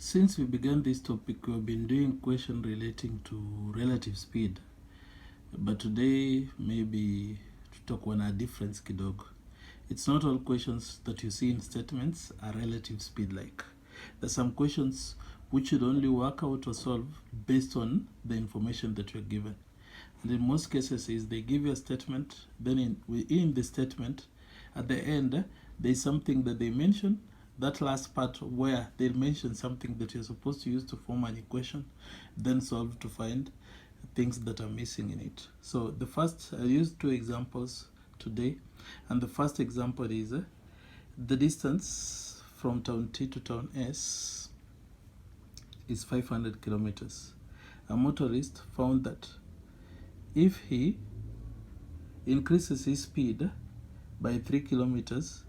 Since we began this topic, we've been doing questions relating to relative speed. But today, maybe to talk on a difference kidogo. It's not all questions that you see in statements are relative speed like. There's some questions which should only work out or solve based on the information that you're given. And in most cases is they give you a statement, then in the statement, at the end, there's something that they mention, that last part where they mention something that you're supposed to use to form an equation, then solve to find things that are missing in it. So the first, I used two examples today, and the first example is the distance from town T to town S is 500 kilometers. A motorist found that if he increases his speed by 3 kilometers,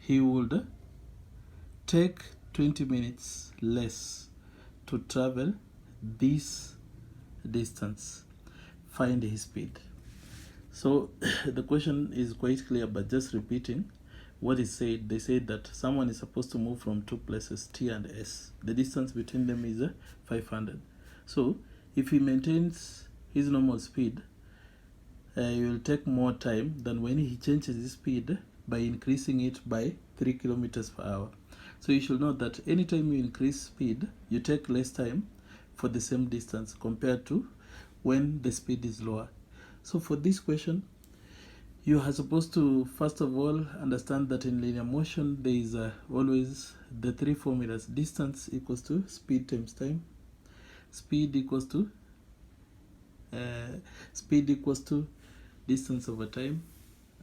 he would take 20 minutes less to travel this distance. Find his speed. So the question is quite clear, but just repeating what is said. They said that someone is supposed to move from two places, T and S. The distance between them is 500. So if he maintains his normal speed, he will take more time than when he changes his speed by increasing it by 3 kilometers per hour. So you should know that anytime you increase speed, you take less time for the same distance compared to when the speed is lower. So for this question, you are supposed to first of all understand that in linear motion there is always the three formulas: distance equals to speed times time, speed equals to distance over time,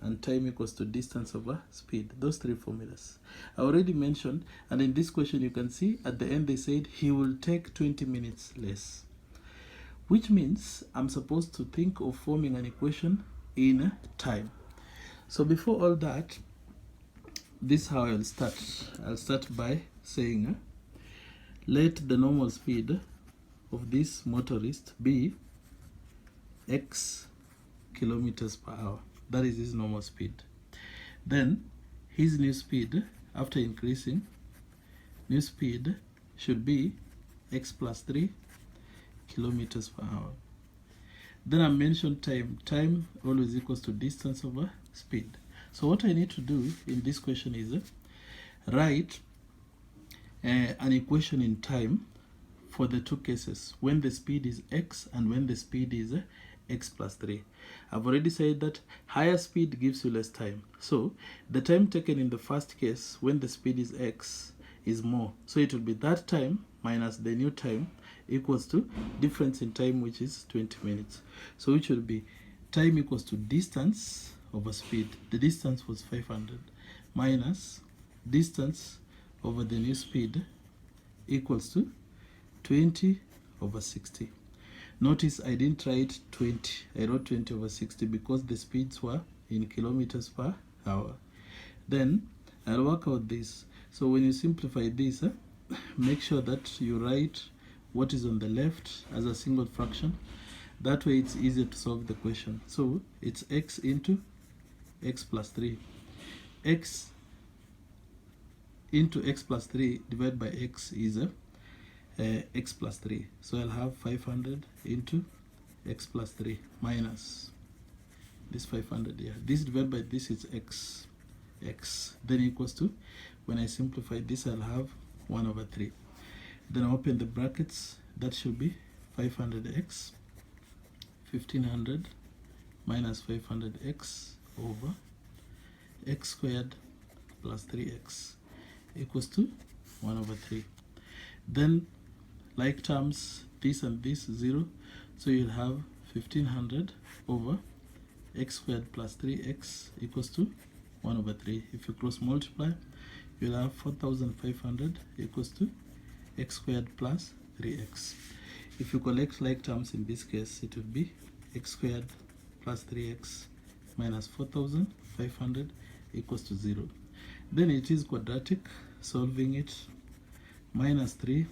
and time equals to distance over speed. Those three formulas I already mentioned, and in this question you can see at the end they said he will take 20 minutes less, which means I'm supposed to think of forming an equation in time. So before all that, this is how I'll start. I'll start by saying let the normal speed of this motorist be x kilometers per hour. That is his normal speed. Then his new speed, after increasing, new speed should be x plus 3 kilometers per hour. Then I mentioned time. Time always equals to distance over speed. So what I need to do in this question is write an equation in time for the two cases, when the speed is x and when the speed is x plus 3. I've already said that higher speed gives you less time. So the time taken in the first case when the speed is x is more. So it will be that time minus the new time equals to difference in time, which is 20 minutes. So which will be time equals to distance over speed. The distance was 500 minus distance over the new speed equals to 20 over 60. Notice I didn't write 20, I wrote 20 over 60 because the speeds were in kilometers per hour. Then I'll work out this. So when you simplify this, make sure that you write what is on the left as a single fraction. That way it's easier to solve the question. So it's x into x plus 3. X into x plus 3 divided by x is x plus 3. So I'll have 500 into x plus 3 minus this 500 here. This divided by this is x. Then equals to, when I simplify this, I'll have 1 over 3. Then I open the brackets. That should be 500x, 1500 minus 500x over x squared plus 3x equals to 1 over 3. Then like terms, this and this 0, so you'll have 1500 over x squared plus 3x equals to 1 over 3. If you cross multiply, you'll have 4500 equals to x squared plus 3x. If you collect like terms in this case, it would be x squared plus 3x minus 4500 equals to 0. Then it is quadratic, solving it, minus 3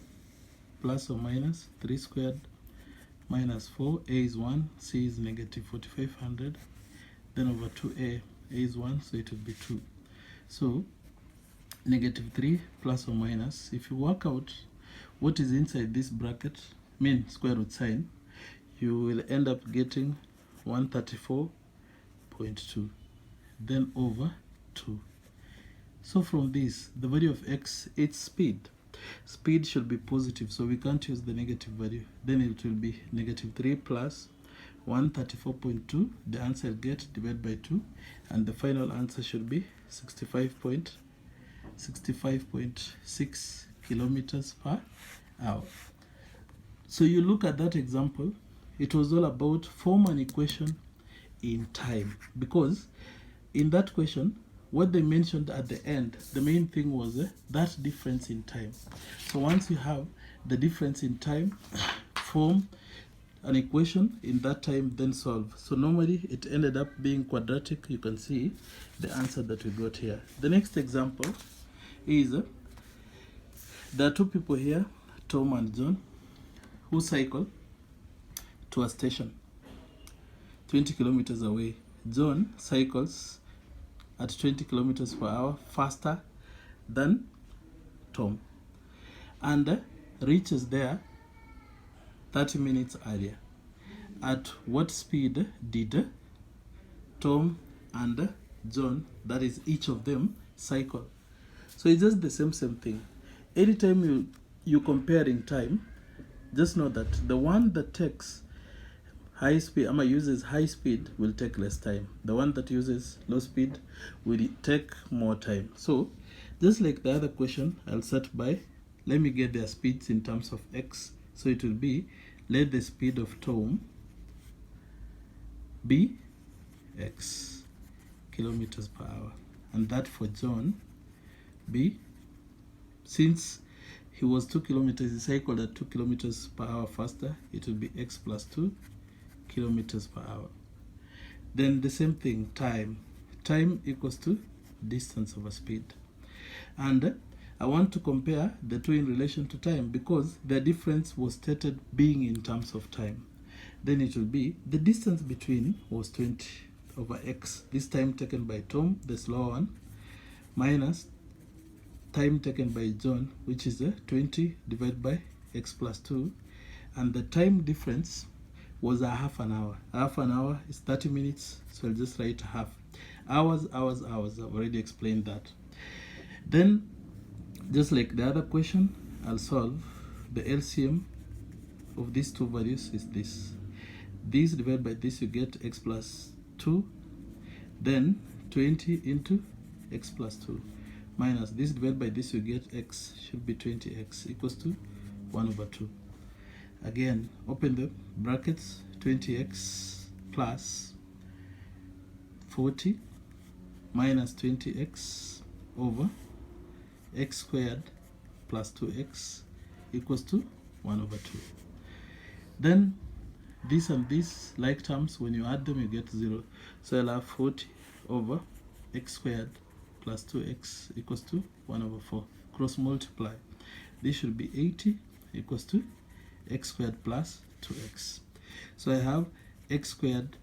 plus or minus 3 squared minus 4, a is 1, c is negative 4500, then over 2a, a is 1, so it would be 2. So negative 3 plus or minus, if you work out what is inside this bracket, mean square root sign, you will end up getting 134.2, then over 2. So from this, the value of x, its speed should be positive, so we can't use the negative value. Then it will be -3 plus 134.2, the answer I'll get divided by 2, and the final answer should be 65.6 kilometers per hour. So you look at that example, it was all about form an equation in time, because in that question, what they mentioned at the end, the main thing was that difference in time. So once you have the difference in time, form an equation in that time, then solve. So normally it ended up being quadratic. You can see the answer that we got here. The next example is there are two people here, Tom and John, who cycle to a station 20 kilometers away. John cycles at 20 kilometers per hour faster than Tom and reaches there 30 minutes earlier. At what speed did Tom and John, that is each of them, cycle? So it's just the same thing. Anytime you comparing time, just know that the one that takes high speed, uses high speed, will take less time. The one that uses low speed will take more time. So just like the other question, I'll start by, let me get their speeds in terms of x. So it will be, let the speed of Tom be x kilometers per hour, and that for John be, since he was 2 kilometers, he cycled at 2 kilometers per hour faster, it will be x plus 2 kilometers per hour. Then the same thing, time equals to distance over speed, and I want to compare the two in relation to time because the difference was stated being in terms of time. Then it will be, the distance between was 20 over x, this time taken by Tom, the slower one, minus time taken by John, which is 20 divided by x plus 2, and the time difference was a half an hour. Half an hour is 30 minutes, so I'll just write half. Hours, I've already explained that. Then, just like the other question, I'll solve the LCM of these two values is this. This divided by this, you get x plus 2, then 20 into x plus 2, minus this divided by this, you get x, should be 20x, equals to 1 over 2. Again, open the brackets, 20x plus 40 minus 20x over x squared plus 2x equals to 1 over 2. Then this and this like terms, when you add them, you get 0. So I'll have 40 over x squared plus 2x equals to 1 over 4. Cross multiply. This should be 80 equals to x squared plus 2x. So I have x squared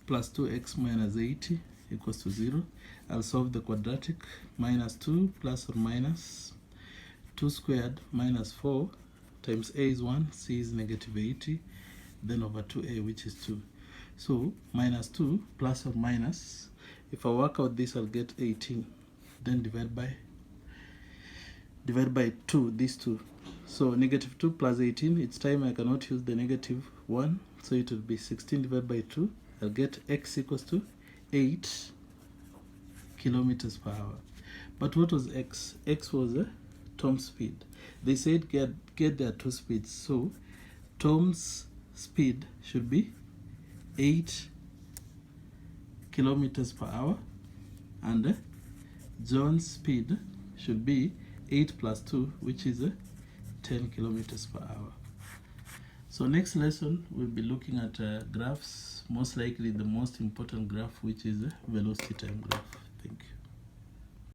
plus 2x minus 80 equals to 0. I'll solve the quadratic. Minus 2 plus or minus 2 squared minus 4 times a is 1, c is negative 80, then over 2a, which is 2. So minus 2 plus or minus, if I work out this, I'll get 18, then divide by 2, these two. So negative 2 plus 18, each time I cannot use the negative 1, so it will be 16 divided by 2. I'll get x equals to 8 kilometers per hour. But what was x? X was Tom's speed. They said get their two speeds. So Tom's speed should be 8 kilometers per hour, and John's speed should be 8 plus 2, which is 10 kilometers per hour. So next lesson, we'll be looking at graphs, most likely the most important graph, which is a velocity time graph.